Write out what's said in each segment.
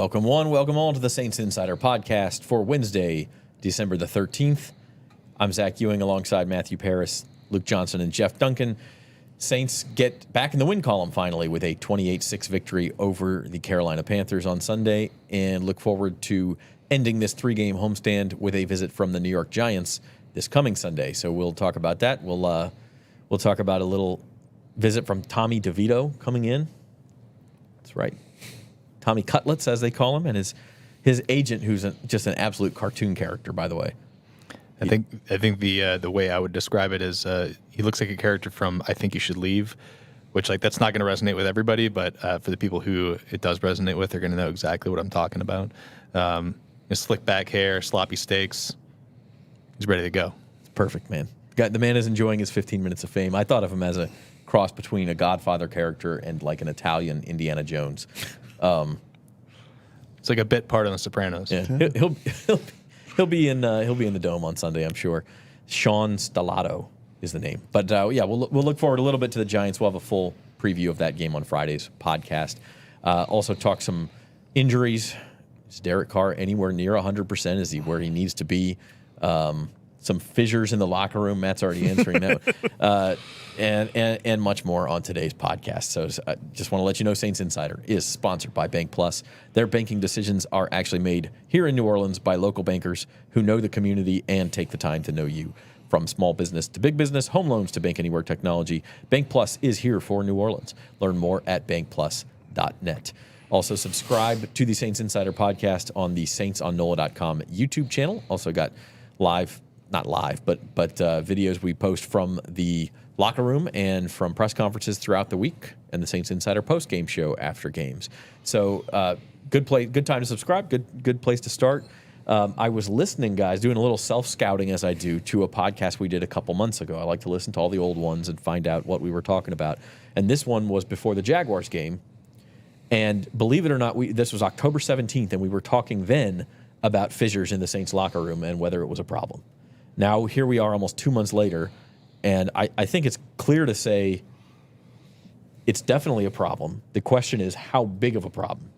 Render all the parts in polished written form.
Welcome all to the Saints Insider Podcast for Wednesday, December the 13th. I'm Zach Ewing alongside Matthew Paris, Luke Johnson, and Jeff Duncan. Saints get back in the win column finally with a 28-6 victory over the Carolina Panthers on Sunday, and look forward to ending this three-game homestand with a visit from the New York Giants this coming Sunday. So we'll talk about that. We'll talk about a little visit from Tommy DeVito coming in. That's right. Tommy Cutlets, as they call him, and his agent, who's just an absolute cartoon character, by the way. I think the way I would describe it is he looks like a character from I Think You Should Leave, which that's not going to resonate with everybody, but for the people who it does resonate with, they're going to know exactly what I'm talking about. His slick back hair, sloppy steaks. He's ready to go. It's perfect, man. The man is enjoying his 15 minutes of fame. I thought of him as a cross between a Godfather character and like an Italian Indiana Jones. It's like a bit part on The Sopranos. Yeah, he'll be in the Dome on Sunday, I'm sure. Sean Stellato is the name. But we'll look forward a little bit to the Giants. We'll have a full preview of that game on Friday's podcast. Also talk some injuries. Is Derek Carr anywhere near 100%? Is he where he needs to be? Some fissures in the locker room. Matt's already answering that. And much more on today's podcast. So I just want to let you know Saints Insider is sponsored by Bank Plus. Their banking decisions are actually made here in New Orleans by local bankers who know the community and take the time to know you. From small business to big business, home loans to Bank Anywhere technology, Bank Plus is here for New Orleans. Learn more at bankplus.net. Also, subscribe to the Saints Insider podcast on the Saints on NOLA.com YouTube channel. Also got not live, but videos we post from the locker room and from press conferences throughout the week, and the Saints Insider post-game show after games. So good time to subscribe, good place to start. I was listening, guys, doing a little self-scouting as I do, to a podcast we did a couple months ago. I like to listen to all the old ones and find out what we were talking about. And this one was before the Jaguars game. And believe it or not, this was October 17th, and we were talking then about fissures in the Saints locker room and whether it was a problem. Now, here we are almost 2 months later, and I think it's clear to say it's definitely a problem. The question is, how big of a problem?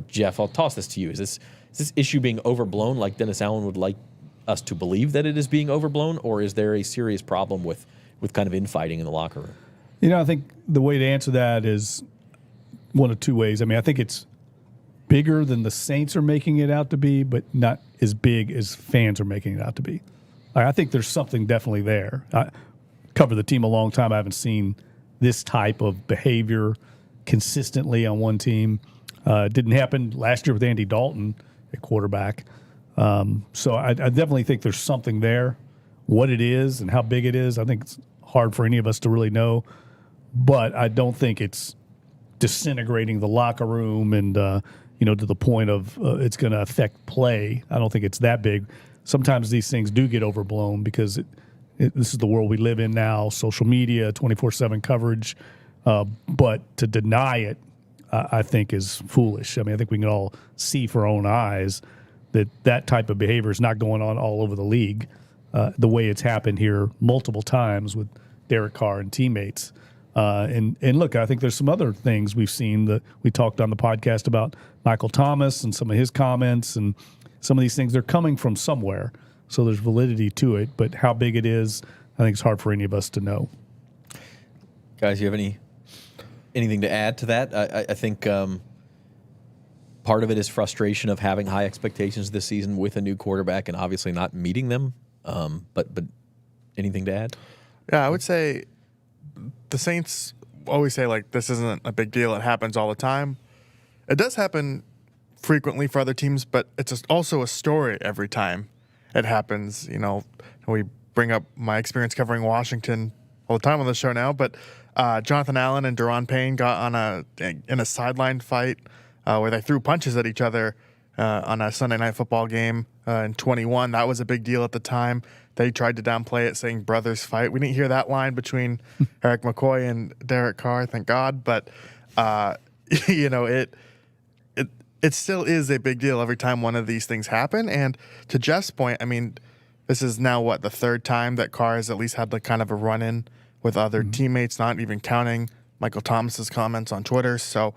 Jeff, I'll toss this to you. Is this issue being overblown like Dennis Allen would like us to believe that it is being overblown, or is there a serious problem with kind of infighting in the locker room? I think the way to answer that is one of two ways. I mean, I think it's bigger than the Saints are making it out to be, but not as big as fans are making it out to be. I think there's something definitely there. I covered the team a long time. I haven't seen this type of behavior consistently on one team. It didn't happen last year with Andy Dalton at quarterback. So I definitely think there's something there. What it is and how big it is, I think it's hard for any of us to really know. But I don't think it's disintegrating the locker room and, to the point of it's going to affect play. I don't think it's that big. Sometimes these things do get overblown because this is the world we live in now, social media, 24/7 coverage. But to deny it, I think, is foolish. I mean, I think we can all see for our own eyes that type of behavior is not going on all over the league the way it's happened here multiple times with Derek Carr and teammates. And look, I think there's some other things we've seen that we talked on the podcast about Michael Thomas and some of his comments, and some of these things, they're coming from somewhere. So there's validity to it, but how big it is, I think it's hard for any of us to know. Guys, you have anything to add to that? I think part of it is frustration of having high expectations this season with a new quarterback and obviously not meeting them. But anything to add? Yeah, I would say the Saints always say, this isn't a big deal. It happens all the time. It does happen frequently for other teams, but it's also a story every time it happens. We bring up my experience covering Washington all the time on the show now, but Jonathan Allen and Daron Payne got in a sideline fight where they threw punches at each other on a Sunday Night Football game in 21. That was a big deal at the time. They tried to downplay it, saying brothers fight. We didn't hear that line between Erik McCoy and Derek Carr, thank God. But it still is a big deal every time one of these things happen. And to Jeff's point, I mean, this is now the third time that Carr has at least had kind of a run-in with other teammates, not even counting Michael Thomas's comments on Twitter. So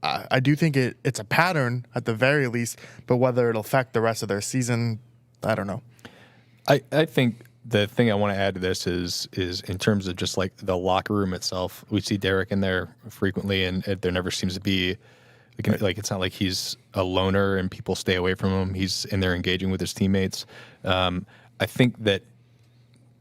I do think it's a pattern at the very least, but whether it'll affect the rest of their season, I don't know. I think the thing I want to add to this is in terms of just like the locker room itself. We see Derek in there frequently, and there never seems to be like it's not like he's a loner and people stay away from him. He's in there engaging with his teammates. I think that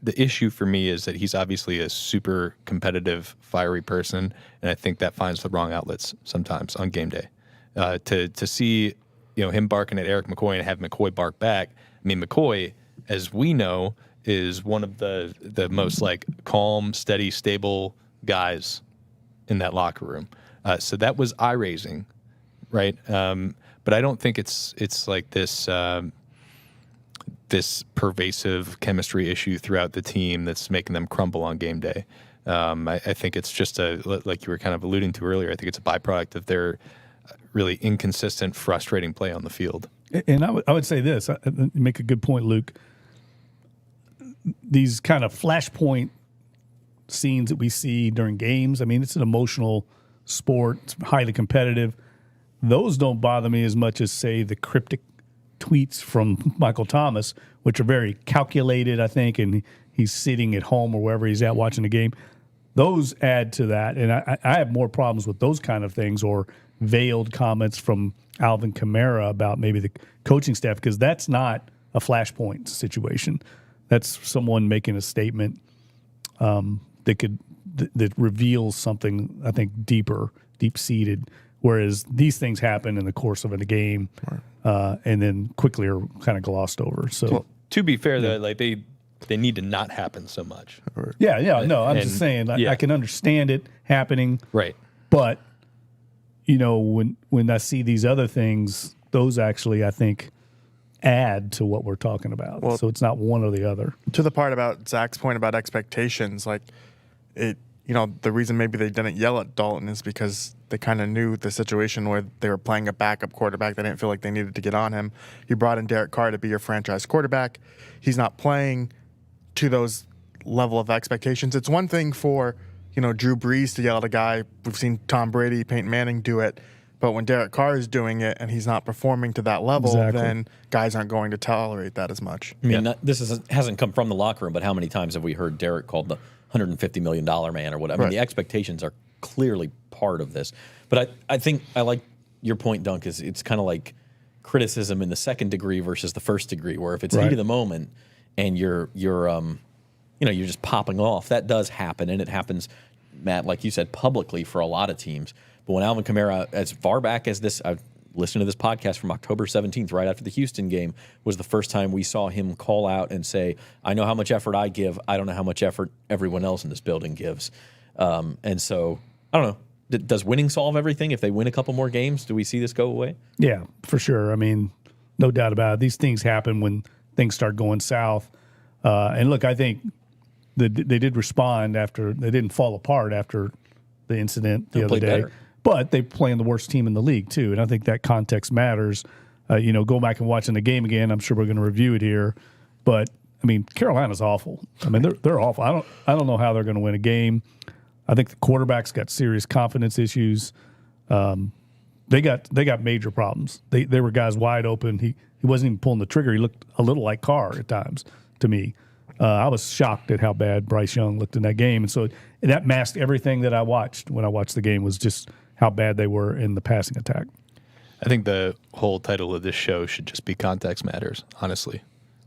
the issue for me is that he's obviously a super competitive, fiery person, and I think that finds the wrong outlets sometimes on game day. To see him barking at Erik McCoy and have McCoy bark back. I mean, McCoy, as we know, is one of the most like calm, steady, stable guys in that locker room. So that was eye raising, right? But I don't think it's like this this pervasive chemistry issue throughout the team that's making them crumble on game day. I think it's just like you were kind of alluding to earlier, I think it's a byproduct of their really inconsistent, frustrating play on the field. And I would say this, you make a good point, Luke. These kind of flashpoint scenes that we see during games, I mean, it's an emotional sport. It's highly competitive. Those don't bother me as much as, say, the cryptic tweets from Michael Thomas, which are very calculated, I think, and he's sitting at home or wherever he's at watching the game. Those add to that, and I have more problems with those kind of things, or veiled comments from Alvin Kamara about maybe the coaching staff, because that's not a flashpoint situation. That's someone making a statement that reveals something, I think, deep-seated, whereas these things happen in the course of a game and then quickly are kind of glossed over. So, well, to be fair, though, like they need to not happen so much. No, I'm just saying, I can understand it happening. Right. But, when I see these other things, those actually, I think, add to what we're talking about. Well, so it's not one or the other. To the part about Zach's point about expectations, like the reason maybe they didn't yell at Dalton is because they kind of knew the situation where they were playing a backup quarterback. They didn't feel like they needed to get on him. You brought in Derek Carr to be your franchise quarterback. He's not playing to those level of expectations. It's one thing for, Drew Brees to yell at a guy. We've seen Tom Brady, Peyton Manning do it. But when Derek Carr is doing it and he's not performing to that level, then guys aren't going to tolerate that as much. I mean, this hasn't come from the locker room, but how many times have we heard Derek called the $150 million man or whatever? I mean, the expectations are clearly part of this. But I think I like your point, Dunk, is it's kind of like criticism in the second degree versus the first degree, where if it's heat of the moment and you're just popping off, that does happen. And it happens, Matt, like you said, publicly for a lot of teams. But when Alvin Kamara, as far back as this, I've listened to this podcast from October 17th, right after the Houston game, was the first time we saw him call out and say, I know how much effort I give. I don't know how much effort everyone else in this building gives. And so, I don't know. Does winning solve everything? If they win a couple more games, do we see this go away? Yeah, for sure. I mean, no doubt about it. These things happen when things start going south. And look, I think they did respond after, they didn't fall apart after the incident the other day. Better. But they play in the worst team in the league, too. And I think that context matters. Go back and watching the game again. I'm sure we're going to review it here. But, I mean, Carolina's awful. I mean, they're awful. I don't know how they're going to win a game. I think the quarterback's got serious confidence issues. They got major problems. They were guys wide open. He wasn't even pulling the trigger. He looked a little like Carr at times to me. I was shocked at how bad Bryce Young looked in that game. And so that masked everything that I watched when I watched the game, was just how bad they were in the passing attack. I think the whole title of this show should just be Context Matters, honestly,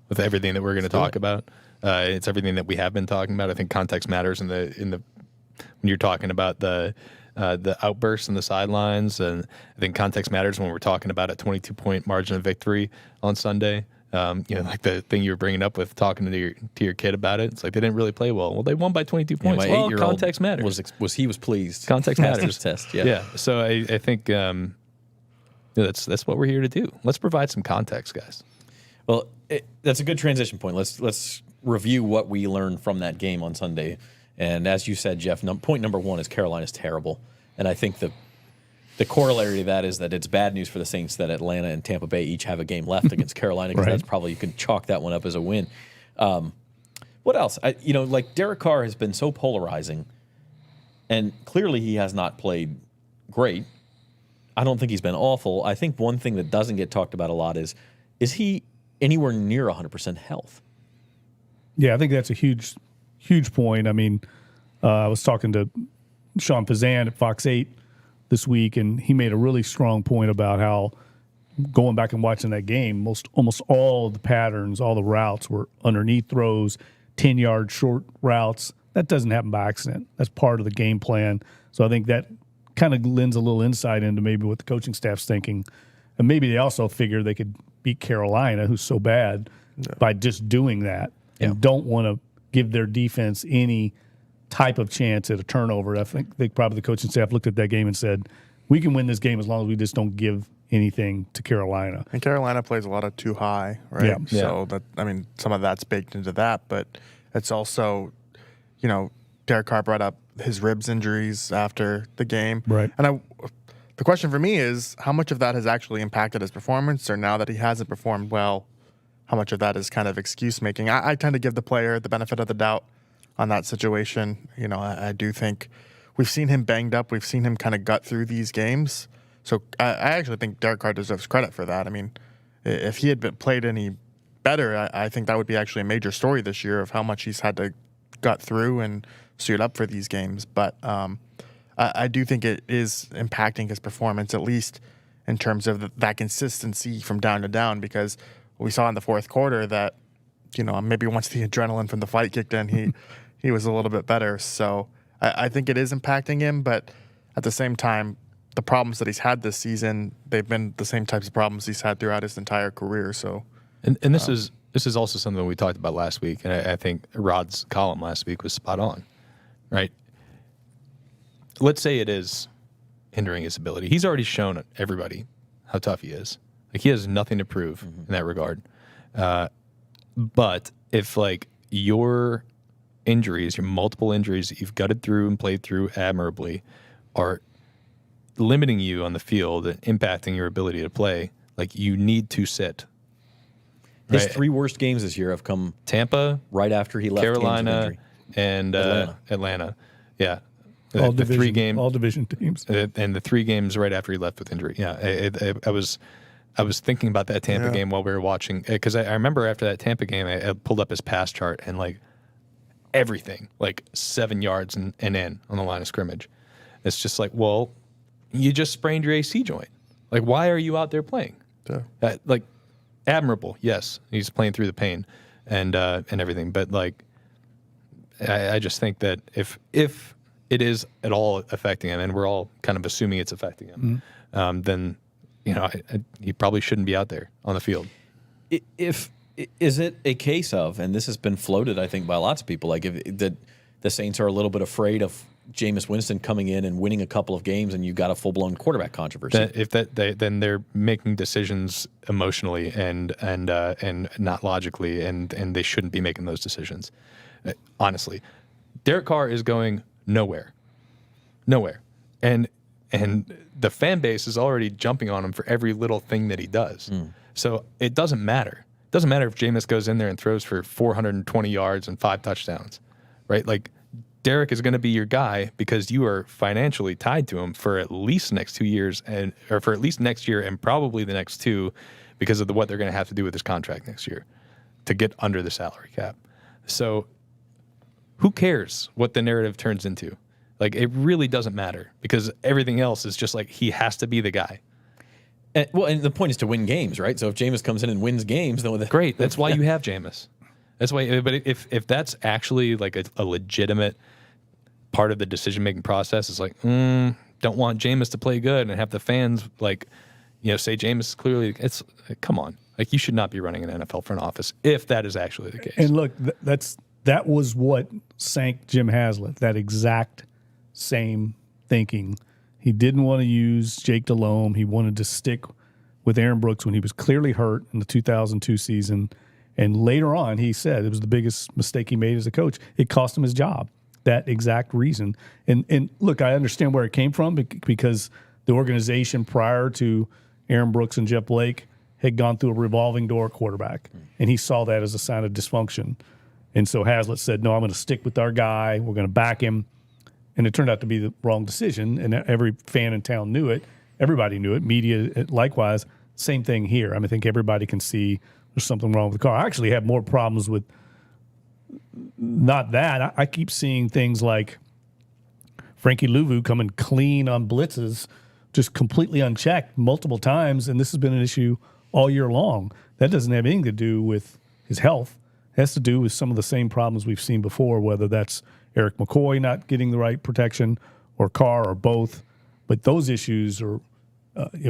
with everything that we're going to talk about. It's everything that we have been talking about. I think context matters in the when you're talking about the outbursts and the sidelines, and I think context matters when we're talking about a 22-point margin of victory on Sunday. Like the thing you were bringing up with talking to your kid about it. It's like they didn't really play well. Well, they won by 22 points. Well, context matters. He was pleased. Context matters. Test. Yeah. So I think that's what we're here to do. Let's provide some context, guys. Well, that's a good transition point. Let's review what we learned from that game on Sunday. And as you said, Jeff, point number one is Carolina's terrible. And I think the corollary to that is that it's bad news for the Saints that Atlanta and Tampa Bay each have a game left against Carolina, because that's probably, you can chalk that one up as a win. What else? Like Derek Carr has been so polarizing, and clearly he has not played great. I don't think he's been awful. I think one thing that doesn't get talked about a lot is he anywhere near 100% health? Yeah, I think that's a huge point. I mean, I was talking to Sean Pazan at Fox 8 this week, and he made a really strong point about how going back and watching that game, almost all of the patterns, all the routes were underneath throws, 10-yard short routes. That doesn't happen by accident. That's part of the game plan. So I think that kind of lends a little insight into maybe what the coaching staff's thinking. And maybe they also figure they could beat Carolina, who's so bad, by just doing that, and don't want to give their defense any type of chance at a turnover. I think probably the coaching staff looked at that game and said, we can win this game as long as we just don't give anything to Carolina. And Carolina plays a lot of too high, right? Yeah. So that, I mean, some of that's baked into that, but it's also, Derek Carr brought up his ribs injuries after the game. Right. And the question for me is, how much of that has actually impacted his performance, or now that he hasn't performed well, how much of that is kind of excuse making? I tend to give the player the benefit of the doubt on that situation. I do think we've seen him banged up. We've seen him kind of gut through these games. So I actually think Derek Carr deserves credit for that. I mean, if he had played any better, I think that would be actually a major story this year of how much he's had to gut through and suit up for these games. But I do think it is impacting his performance, at least in terms of that consistency from down to down, because we saw in the fourth quarter that, maybe once the adrenaline from the fight kicked in, he was a little bit better. So I think it is impacting him, but at the same time, the problems that he's had this season, they've been the same types of problems he's had throughout his entire career. So, and this is also something we talked about last week, and I think Rod's column last week was spot on, right? Let's say it is hindering his ability. He's already shown everybody how tough he is. Like, he has nothing to prove in that regard. But if your injuries, your multiple injuries that you've gutted through and played through admirably, are limiting you on the field and impacting your ability to play, you need to sit. His three worst games this year have come Tampa, right after he left Carolina, and Atlanta. Yeah. All the division, three games, all division teams, and the 3 games right after he left with injury. Yeah, I was thinking about that Tampa game while we were watching, because I remember after that Tampa game, I pulled up his pass chart and everything 7 yards and in on the line of scrimmage. It's just well, you just sprained your AC joint. Why are you out there playing? Yeah. Admirable, yes, he's playing through the pain and everything, but I just think that if it is at all affecting him, and we're all kind of assuming it's affecting him, then he probably shouldn't be out there on the field. Is it a case of, and this has been floated, I think, by lots of people, if the Saints are a little bit afraid of Jameis Winston coming in and winning a couple of games, and you've got a full-blown quarterback controversy? Then they're making decisions emotionally and not logically, and they shouldn't be making those decisions. Honestly, Derek Carr is going nowhere, and the fan base is already jumping on him for every little thing that he does. So it doesn't matter. It doesn't matter if Jameis goes in there and throws for 420 yards and 5 touchdowns, right? Derek is going to be your guy because you are financially tied to him for at least the next 2 years, or for at least next year and probably the next 2, because of what they're going to have to do with his contract next year to get under the salary cap. So who cares what the narrative turns into? It really doesn't matter, because everything else is just he has to be the guy. And the point is to win games, right? So if Jameis comes in and wins games, then great. That's why you have Jameis. That's why. But if that's actually a legitimate part of the decision-making process, is don't want Jameis to play good and have the fans say Jameis is clearly, it's come on. You should not be running an NFL front office if that is actually the case. And look, that was what sank Jim Haslett, that exact same thinking. He didn't want to use Jake Delhomme. He wanted to stick with Aaron Brooks when he was clearly hurt in the 2002 season. And later on, he said it was the biggest mistake he made as a coach. It cost him his job, that exact reason. And look, I understand where it came from, because the organization prior to Aaron Brooks and Jeff Blake had gone through a revolving door quarterback. And he saw that as a sign of dysfunction. And so Haslett said, no, I'm going to stick with our guy. We're going to back him. And it turned out to be the wrong decision, and every fan in town knew it. everybody knew it. Media, likewise, same thing here. I mean, I think everybody can see there's something wrong with the car. I actually have more problems with not that. I keep seeing things like Frankie Louvu coming clean on blitzes, just completely unchecked multiple times, and this has been an issue all year long. That doesn't have anything to do with his health. It has to do with some of the same problems we've seen before, whether that's Erik McCoy not getting the right protection or Carr or both. But those issues are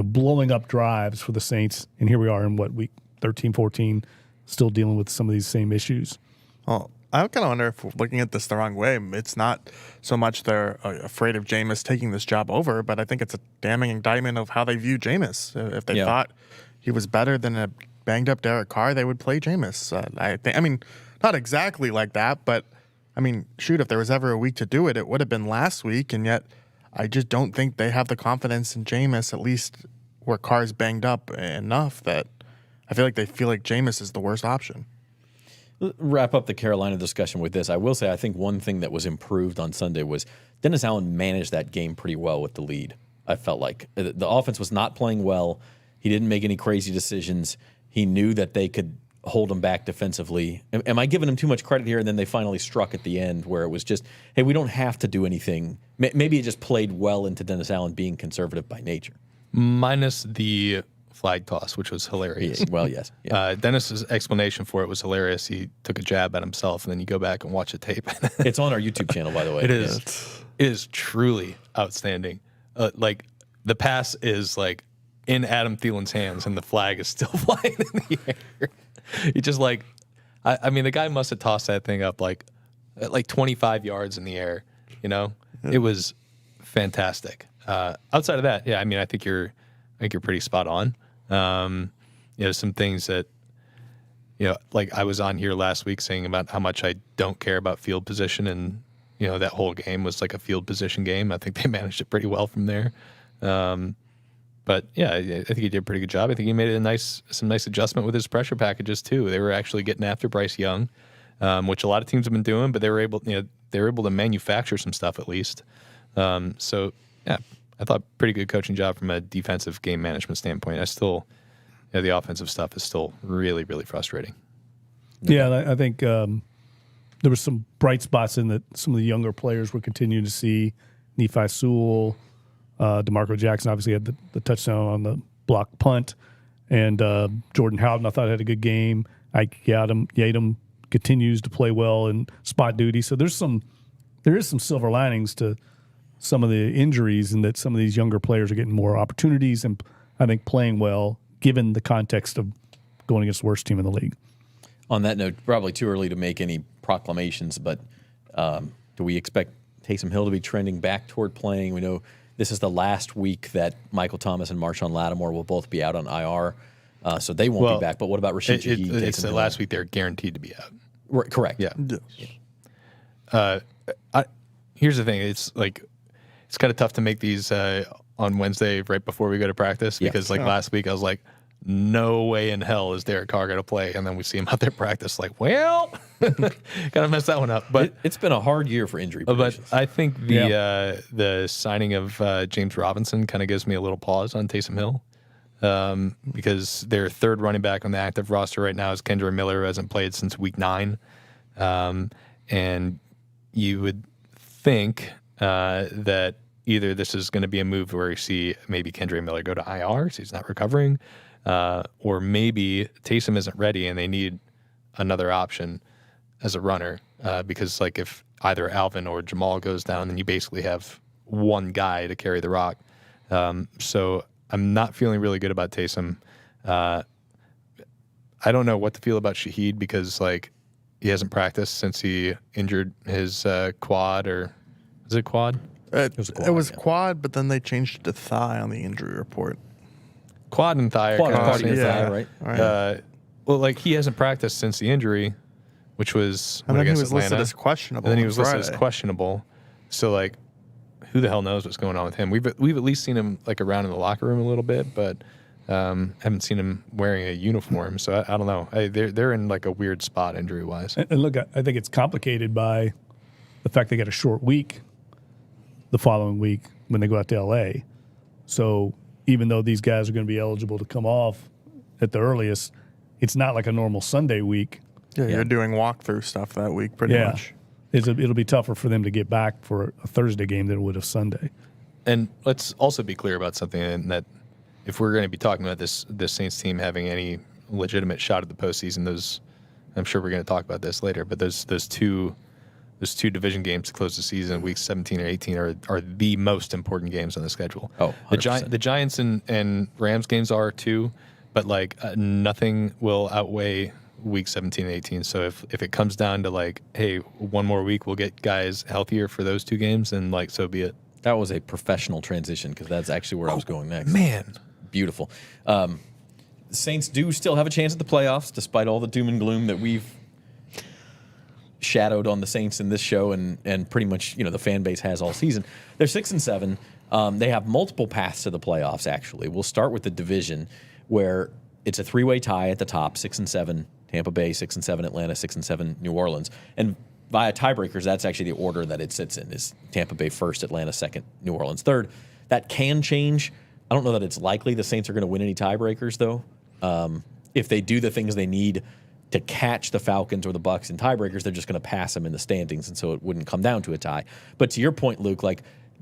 blowing up drives for the Saints, and here we are in, week 13, 14, still dealing with some of these same issues. Well, I kind of wonder if we're looking at this the wrong way. It's not so much they're afraid of Jameis taking this job over, but I think it's a damning indictment of how they view Jameis. If they thought he was better than a banged-up Derek Carr, they would play Jameis. I mean, not exactly like that, but, I mean, shoot, if there was ever a week to do it, it would have been last week, and yet I just don't think they have the confidence in Jameis, at least where Carr's banged up enough that I feel like they feel like Jameis is the worst option. Wrap up the Carolina discussion with this. I will say I think one thing that was improved on Sunday was Dennis Allen managed that game pretty well with the lead. I felt like the offense was not playing well. He didn't make any crazy decisions. He knew that they could hold him back defensively. Am I giving him too much credit here? And then they finally struck at the end where it was just, hey, we don't have to do anything. Maybe it just played well into Dennis Allen being conservative by nature. Minus the flag toss, which was hilarious. Yeah, well, yes. Yeah. Dennis's explanation for it was hilarious. He took a jab at himself, and then you go back and watch the tape. It's on our YouTube channel, by the way. It is. It is truly outstanding. Like, the pass is, like, in Adam Thielen's hands, and the flag is still flying in the air. He just, like, I mean, the guy must have tossed that thing up, like 25 yards in the air, you know? Yeah. It was fantastic. Outside of that, yeah, I mean, I think you're pretty spot on. Some things that, like I was on here last week saying about how much I don't care about field position, and, that whole game was like a field position game. I think they managed it pretty well from there. But yeah, I think he did a pretty good job. I think he made some nice adjustment with his pressure packages too. They were actually getting after Bryce Young, which a lot of teams have been doing, but they were able to manufacture some stuff at least. So yeah, I thought pretty good coaching job from a defensive game management standpoint. I still, the offensive stuff is still really, really frustrating. Yeah, I think there were some bright spots in that some of the younger players were continuing to see. Nephi Sewell, DeMarco Jackson obviously had the touchdown on the block punt, and Jordan Howden I thought had a good game. Ike Yadam continues to play well in spot duty. So there is some silver linings to some of the injuries, and that some of these younger players are getting more opportunities and I think playing well given the context of going against the worst team in the league. On that note, probably too early to make any proclamations, but do we expect Taysom Hill to be trending back toward playing? We know this is the last week that Michael Thomas and Marshawn Lattimore will both be out on IR, so they won't be back. But what about Rashid Shaheed? It's the last week they're guaranteed to be out. Right, correct. Yeah. Here's the thing. It's kind of tough to make these on Wednesday right before we go to practice because last week I was like, no way in hell is Derek Carr going to play. And then we see him out there practice like, well, kind of messed that one up. But it's been a hard year for injury predictions. But I think the signing of James Robinson kind of gives me a little pause on Taysom Hill because their third running back on the active roster right now is Kendre Miller, who hasn't played since week 9. And you would think that either this is going to be a move where you see maybe Kendre Miller go to IR, so he's not recovering, or maybe Taysom isn't ready and they need another option as a runner because, like, if either Alvin or Jamal goes down, then you basically have one guy to carry the rock. So I'm not feeling really good about Taysom. I don't know what to feel about Shaheed because, like, he hasn't practiced since he injured his quad, or is it quad? It was quad, but then they changed it to thigh on the injury report. Quad and thigh. Quad and thigh, right? Well, like, he hasn't practiced since the injury, which was and then he was Atlanta. Listed as questionable. And then he was listed as questionable. So, like, who the hell knows what's going on with him? We've at least seen him like around in the locker room a little bit, but haven't seen him wearing a uniform. So I don't know. They're in like a weird spot injury wise. And look, I think it's complicated by the fact they got a short week the following week when they go out to LA. So even though these guys are going to be eligible to come off at the earliest, it's not like a normal Sunday week. Yeah, you're doing walkthrough stuff that week pretty much. It'll be tougher for them to get back for a Thursday game than it would a Sunday. And let's also be clear about something, in that if we're going to be talking about this Saints team having any legitimate shot at the postseason, I'm sure we're going to talk about this later, but those two division games to close the season, weeks 17 and 18, are the most important games on the schedule. Oh, 100%. The Giants and Rams games are too, but nothing will outweigh week 17 and 18. So if it comes down to hey, one more week, we'll get guys healthier for those two games, then so be it. That was a professional transition because that's actually where I was going next. Man. Beautiful. The Saints do still have a chance at the playoffs, despite all the doom and gloom that we've shadowed on the Saints in this show, and pretty much the fan base has all season. They're 6-7. They have multiple paths to the playoffs. Actually, we'll start with the division, where it's a three-way tie at the top: 6-7 Tampa Bay, 6-7 Atlanta, 6-7 New Orleans, and via tiebreakers, that's actually the order that it sits in: is Tampa Bay first, Atlanta second, New Orleans third. That can change. I don't know that it's likely the Saints are going to win any tiebreakers, though. If they do the things they need to catch the Falcons or the Bucs in tiebreakers, they're just going to pass them in the standings, and so it wouldn't come down to a tie. But to your point, Luke,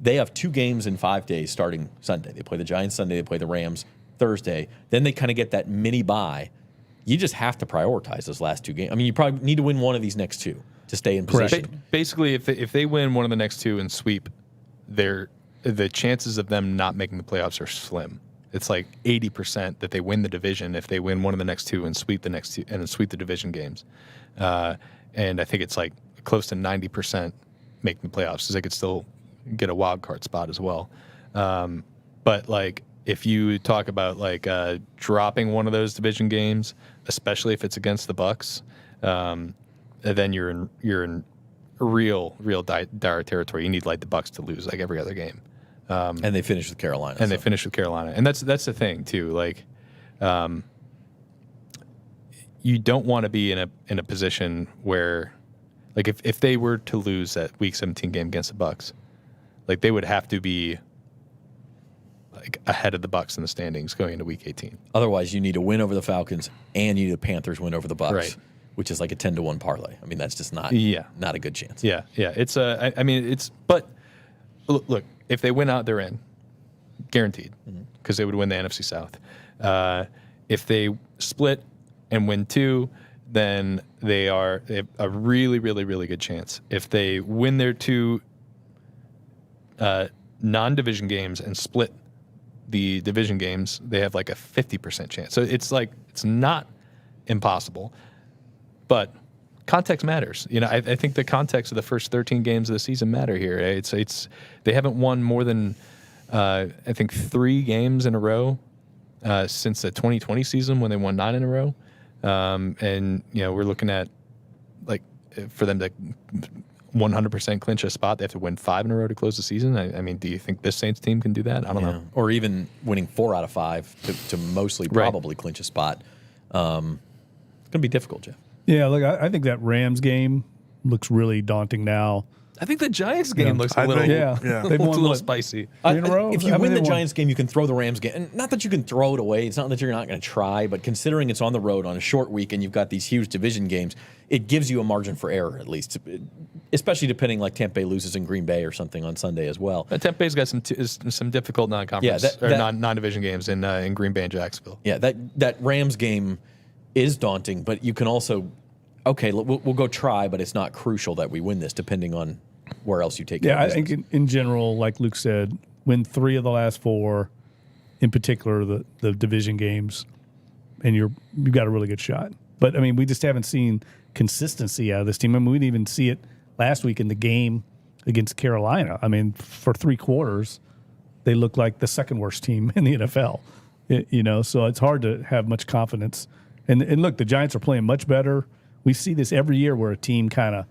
they have 2 games in 5 days starting Sunday. They play the Giants Sunday, they play the Rams Thursday. Then they kind of get that mini bye. You just have to prioritize those last 2 games. I mean, you probably need to win one of these next 2 to stay in position. Basically, if they win one of the next 2 and sweep, the chances of them not making the playoffs are slim. It's 80% that they win the division if they win one of the next 2 and sweep the next 2 and sweep the division games. And I think it's close to 90% making the playoffs, because they could still get a wild card spot as well. But if you talk about dropping one of those division games, especially if it's against the Bucs, then you're in real dire territory. You need the Bucs to lose every other game. And they finish with Carolina. They finish with Carolina, and that's the thing too. You don't want to be in a position where, if they were to lose that Week 17 game against the Bucs, they would have to be ahead of the Bucs in the standings going into Week 18. Otherwise, you need to win over the Falcons, and you need the Panthers win over the Bucs, right, which is a 10-1 parlay. I mean, that's just not a good chance. Yeah. It's but look, if they win out, they're in, guaranteed, because they would win the NFC South. If they split and win 2, then they have a really, really, really good chance. If they win their 2 non-division games and split the division games, they have a 50% chance. So it's not impossible, but context matters. I think the context of the first 13 games of the season matter here. It's they haven't won more than I think 3 games in a row since the 2020 season, when they won 9 in a row. And we're looking at for them to 100% clinch a spot, they have to win 5 in a row to close the season. I mean, do you think this Saints team can do that? I don't know. Or even winning 4 out of 5 to mostly probably clinch a spot. It's going to be difficult, Jeff. Yeah, I think that Rams game looks really daunting now. I think the Giants game looks a little, they've won a little spicy. 3 in a row. If you win the Giants game, you can throw the Rams game. And not that you can throw it away. It's not that you're not going to try, but considering it's on the road on a short week and you've got these huge division games, it gives you a margin for error, at least, especially depending Tampa Bay loses in Green Bay or something on Sunday as well. Tampa Bay's got some difficult non-conference or non-division games in Green Bay and Jacksonville. Yeah, that Rams game is daunting, but you can also, we'll go try, but it's not crucial that we win this, depending on where else you take. Yeah, I think in general, like Luke said, win 3 of the last 4, in particular the division games, and you've got a really good shot. But I mean, we just haven't seen consistency out of this team. I mean, we didn't even see it last week in the game against Carolina. I mean, for 3 quarters, they looked like the second worst team in the NFL. So it's hard to have much confidence. And look, the Giants are playing much better. We see this every year where a team kind of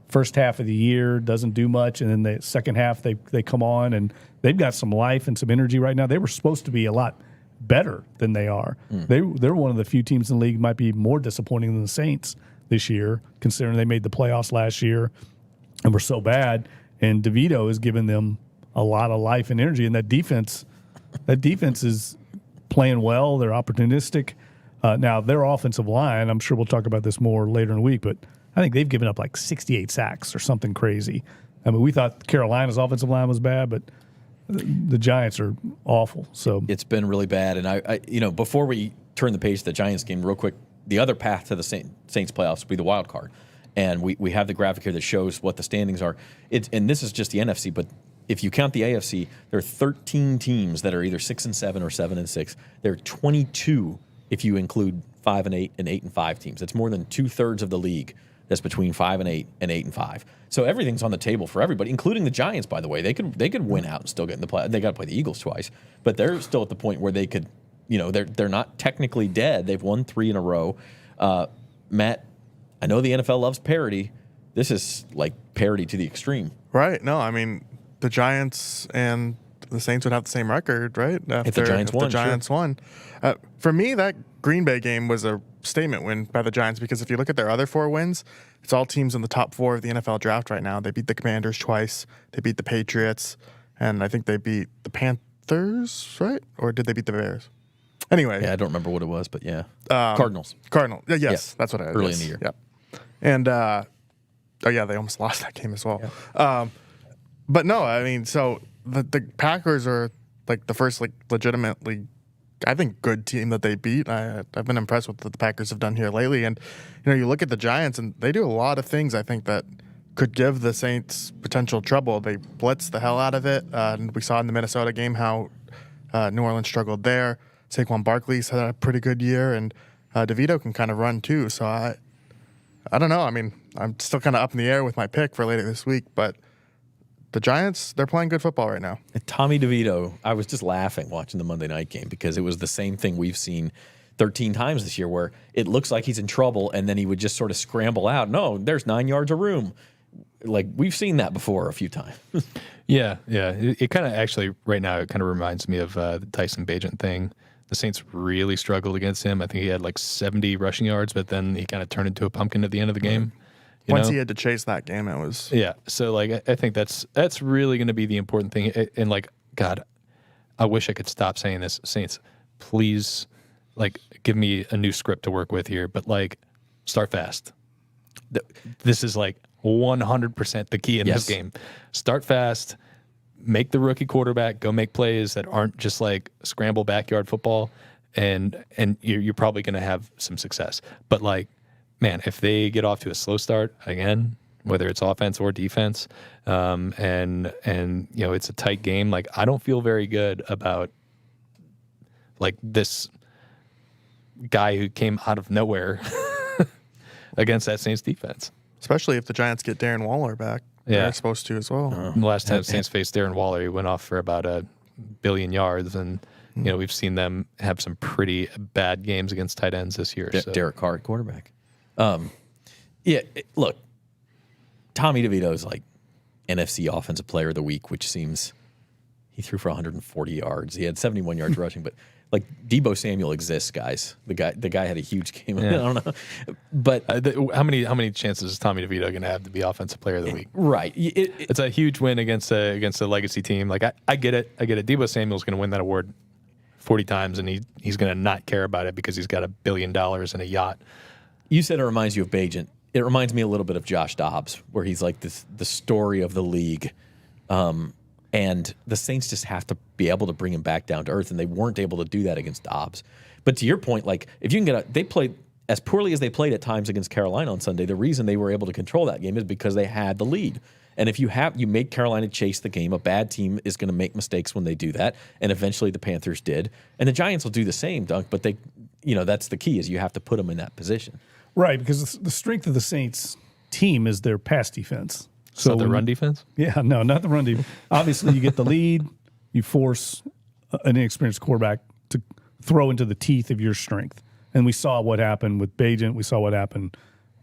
first half of the year doesn't do much, and then the second half they come on and they've got some life and some energy right now. They were supposed to be a lot better than they are. They're one of the few teams in the league might be more disappointing than the Saints this year, considering they made the playoffs last year and were so bad. And DeVito has given them a lot of life and energy, and that defense That defense is playing well. They're opportunistic. Now, their offensive line, I'm sure we'll talk about this more later in the week, but I think they've given up like 68 sacks or something crazy. I mean, we thought Carolina's offensive line was bad, but the Giants are awful. So It's been really bad. And I before we turn the page to the Giants game, real quick, the other path to the Saints playoffs would be the wild card. And we have the graphic here that shows what the standings are. And this is just the NFC, but if you count the AFC, there are 13 teams that are either 6-7 or 7-6. There are 22 if you include 5-8 and 8-5 teams. That's more than 2/3 of the league that's between 5-8 and 8-5. So everything's on the table for everybody, including the Giants, by the way. They could win out and still get in the play. They got to play the Eagles twice, but they're still at the point where they could, they're not technically dead. They've won 3 in a row. Matt, I know the NFL loves parity. This is like parity to the extreme. Right. No, I mean, the Giants and the Saints would have the same record, right? If the Giants won. For me, that Green Bay game was a statement win by the Giants because if you look at their other 4 wins, it's all teams in the top 4 of the NFL draft right now. They beat the Commanders twice. They beat the Patriots. And I think they beat the Panthers, right? Or did they beat the Bears? Anyway. Yeah, I don't remember what it was, but yeah. Cardinals. Yes, that's what it is. Early in the year. Yep. And, they almost lost that game as well. Yeah. But no, I mean, so the Packers are like the first legitimately, I think, good team that they beat. I've been impressed with what the Packers have done here lately. And, you look at the Giants and they do a lot of things, I think, that could give the Saints potential trouble. They blitz the hell out of it. And we saw in the Minnesota game how New Orleans struggled there. Saquon Barkley's had a pretty good year, and DeVito can kind of run too. So I don't know. I mean, I'm still kind of up in the air with my pick for later this week, but the Giants, they're playing good football right now. Tommy DeVito, I was just laughing watching the Monday night game because it was the same thing we've seen 13 times this year where it looks like he's in trouble and then he would just sort of scramble out. No, there's 9 yards of room. Like, we've seen that before a few times. Yeah. It kind of actually, right now, it kind of reminds me of the Tyson Bagent thing. The Saints really struggled against him. I think he had like 70 rushing yards, but then he kind of turned into a pumpkin at the end of the game. Once he had to chase that game, it was... Yeah. So, like, I think that's really going to be the important thing. And, like, God, I wish I could stop saying this. Saints, please, like, give me a new script to work with here. But, like, start fast. This is, like, 100% the key in this game. Start fast. Make the rookie quarterback go make plays that aren't just, like, scramble backyard football. And you're probably going to have some success. But, like, man, if they get off to a slow start again, whether it's offense or defense, and it's a tight game, like, I don't feel very good about, like, this guy who came out of nowhere against that Saints defense. Especially if the Giants get Darren Waller back. Yeah. They're supposed to as well. The last time Saints faced Darren Waller, he went off for about 1 billion yards, and we've seen them have some pretty bad games against tight ends this year. Derek Carr at quarterback. Look, Tommy DeVito is like NFC Offensive Player of the Week, which seems he threw for 140 yards. He had 71 yards rushing, but like Deebo Samuel exists, guys. The guy had a huge game. Yeah. I don't know, but how many chances is Tommy DeVito going to have to be Offensive Player of the Week? Right, it's a huge win against a legacy team. Like I get it. Deebo Samuel's going to win that award 40 times, and he's going to not care about it because he's got $1 billion and a yacht. You said it reminds you of Bagent. It reminds me a little bit of Josh Dobbs, where he's like the story of the league. And the Saints just have to be able to bring him back down to earth, and they weren't able to do that against Dobbs. But to your point, like, if you can they played as poorly as they played at times against Carolina on Sunday. The reason they were able to control that game is because they had the lead. And if you make Carolina chase the game, a bad team is going to make mistakes when they do that. And eventually the Panthers did. And the Giants will do the same, Dunk, but they, that's the key is you have to put them in that position. Right, because the strength of the Saints team is their pass defense. So the run defense? Yeah, no, not the run defense. Obviously, you get the lead, you force an inexperienced quarterback to throw into the teeth of your strength. And we saw what happened with Bagent. We saw what happened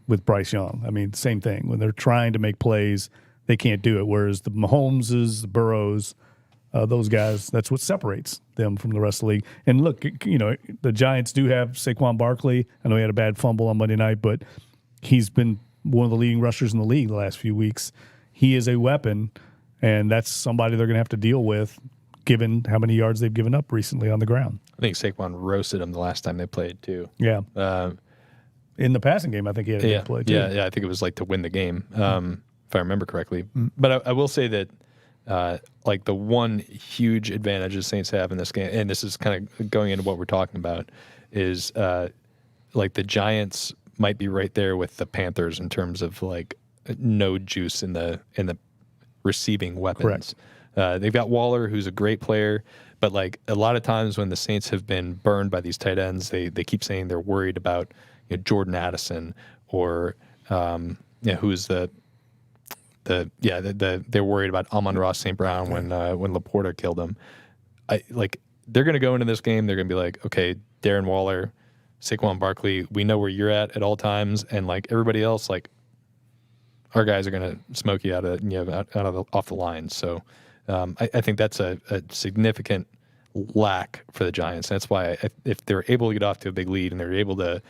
with Bryce Young. I mean, same thing. When they're trying to make plays, they can't do it. Whereas the Mahomeses, the Burrows, those guys, that's what separates them from the rest of the league. And look, the Giants do have Saquon Barkley. I know he had a bad fumble on Monday night, but he's been one of the leading rushers in the league the last few weeks. He is a weapon, and that's somebody they're going to have to deal with given how many yards they've given up recently on the ground. I think Saquon roasted them the last time they played too. Yeah. In the passing game, I think he had a good play too. Yeah. I think it was like to win the game, if I remember correctly. But I will say that like the one huge advantage the Saints have in this game, and this is kind of going into what we're talking about, is like the Giants might be right there with the Panthers in terms of like no juice in the receiving weapons. Correct. They've got Waller, who's a great player, but like a lot of times when the Saints have been burned by these tight ends, they keep saying they're worried about Jordan Addison or who's they're worried about Amon-Ra St. Brown when Laporta killed him. They're going to go into this game. They're going to be like, okay, Darren Waller, Saquon Barkley, we know where you're at all times, and like everybody else, like our guys are going to smoke you off the line. So I think that's a significant lack for the Giants. That's why if they're able to get off to a big lead and they're able to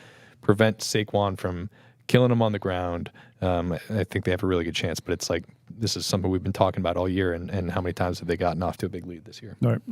prevent Saquon from killing them on the ground, I think they have a really good chance. But it's like this is something we've been talking about all year, and how many times have they gotten off to a big lead this year? All right.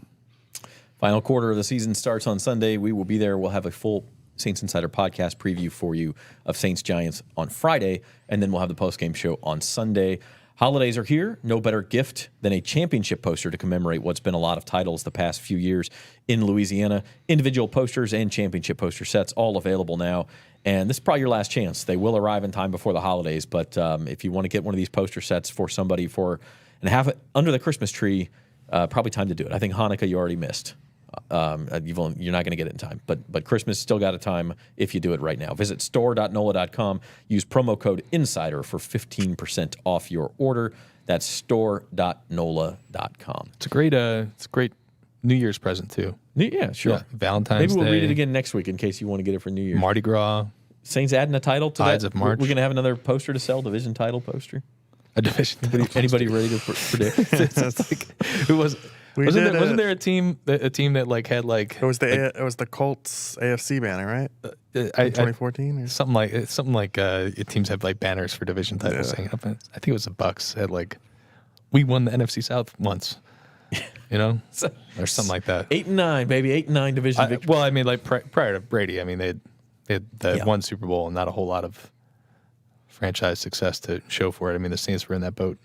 Final quarter of the season starts on Sunday. We will be there. We'll have a full Saints Insider podcast preview for you of Saints Giants on Friday, and then we'll have the postgame show on Sunday. Holidays are here. No better gift than a championship poster to commemorate what's been a lot of titles the past few years in Louisiana. Individual posters and championship poster sets all available now. And this is probably your last chance. They will arrive in time before the holidays, but if you want to get one of these poster sets for somebody and have it under the Christmas tree, probably time to do it. I think Hanukkah you already missed. You're not going to get it in time, but Christmas still got a time if you do it right now. Visit store.NOLA.com. Use promo code INSIDER for 15% off your order. That's store.NOLA.com. It's a great New Year's present too. Yeah, sure. Yeah, Valentine's Maybe we'll Day. read it again next week in case you want to get it for New Year's. Mardi Gras. Saints adding a title to Ides that. of March. We're going to have another poster to sell, division title poster. A division. Anybody ready to predict? It's like, it was. Wasn't there a team that like had like It was the Colts AFC banner, right? 2014 or something like teams have like banners for division titles saying up. I think it was the Bucks had like we won the NFC South once, or something like that. 8-9, baby, 8-9 division victory. Well, I mean, like prior to Brady, I mean they had one Super Bowl and not a whole lot of franchise success to show for it. I mean, the Saints were in that boat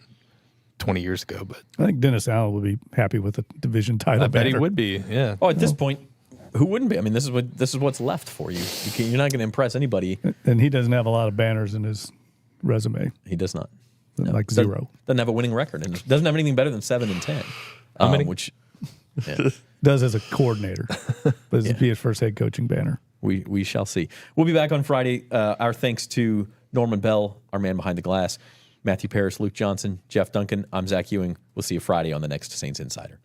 20 years ago, but I think Dennis Allen would be happy with a division title. I bet he banner. would be. Yeah. Oh, at this point, who wouldn't be? I mean, this is what's left for you. You're not going to impress anybody. And he doesn't have a lot of banners in his resume. He does not. Like zero. Doesn't have a winning record, and doesn't have anything better than 7-10. Which Does as a coordinator, but this will be his first head coaching banner. we shall see. We'll be back on Friday. Our thanks to Norman Bell, our man behind the glass, Matthew Paris, Luke Johnson, Jeff Duncan. I'm Zach Ewing. We'll see you Friday on the next Saints Insider.